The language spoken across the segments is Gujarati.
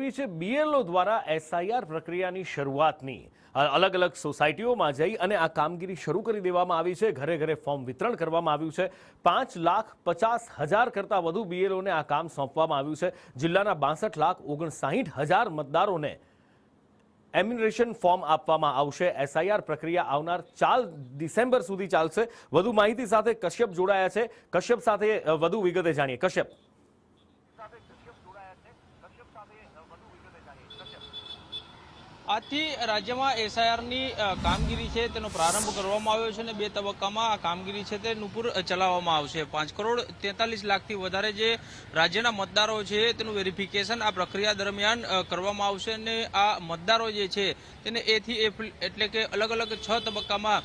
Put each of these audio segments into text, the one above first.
મેળવી છે બીએલઓ દ્વારા એસઆઈઆર પ્રક્રિયાની શરૂઆતની અલગ અલગ સોસાયટીઓમાં જઈ અને આ કામગીરી શરૂ કરી દેવામાં આવી છે। ઘરે ઘરે ફોર્મ વિતરણ કરવામાં આવ્યું છે। 5,50,000 કરતાં વધુ બીએલઓને આ કામ સોંપવામાં આવ્યું છે। જિલ્લાના 62,59,000 મતદારોને એમ્યુનરેશન ફોર્મ આપવામાં આવશે। એસઆઈઆર પ્રક્રિયા આવનાર 4 ડિસેમ્બર સુધી ચાલશે। વધુ માહિતી સાથે કશ્યપ જોડાયા છે। કશ્યપ સાથે વધુ વિગતે જાણીએ। કશ્યપ, આજથી રાજ્યમાં એસઆઈઆરની કામગીરી છે તેનો પ્રારંભ કરવામાં આવ્યો છે અને 2 તબક્કામાં આ કામગીરી છે તે નુપુર ચલાવવામાં આવશે। 5,43,00,000થી વધારે જે રાજ્યના મતદારો છે તેનું વેરિફિકેશન આ પ્રક્રિયા દરમિયાન કરવામાં આવશે અને આ મતદારો જે છે તેને A થી F એટલે કે અલગ અલગ 6 તબક્કામાં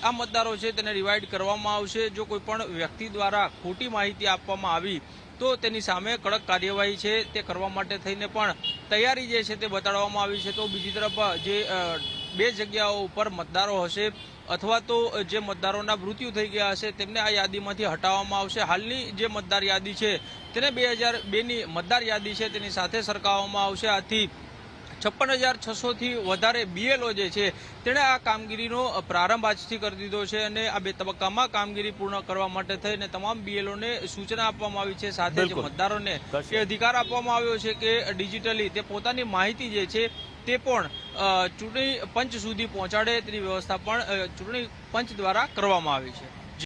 આ મતદારો છે તેને ડિવાઈડ કરવામાં આવશે। જો કોઈ પણ વ્યક્તિ દ્વારા ખોટી માહિતી આપવામાં આવી તો તેની સામે કડક કાર્યવાહી છે તે કરવા માટે થઈને પણ તૈયારી જે છે તે બતાડવામાં આવી છે। તો બીજી તરફ જે 2 જગ્યાઓ ઉપર મતદારો હશે અથવા તો જે મતદારોના મૃત્યુ થઈ ગયા હશે તેમને આ યાદીમાંથી હટાવવામાં આવશે। હાલની જે મતદાર યાદી છે તેને 2002ની મતદાર યાદી છે તેની સાથે સરખાવવામાં આવશે। આથી 56,600થી વધારે બીએલઓ જે છે તેણે આ કામગીરીનો પ્રારંભ આજથી કરી દીધો છે અને આ 2 તબક્કામાં કામગીરી પૂર્ણ કરવા માટે થઈને તમામ બીએલઓને સૂચના આપવામાં આવી છે। સાથે જ મતદારોને એ અધિકાર આપવામાં આવ્યો છે કે ડિજિટલી તે પોતાની માહિતી જે છે તે પણ ચૂંટણી પંચ સુધી પહોંચાડે તેની વ્યવસ્થા પણ ચૂંટણી પંચ દ્વારા કરવામાં આવી છે।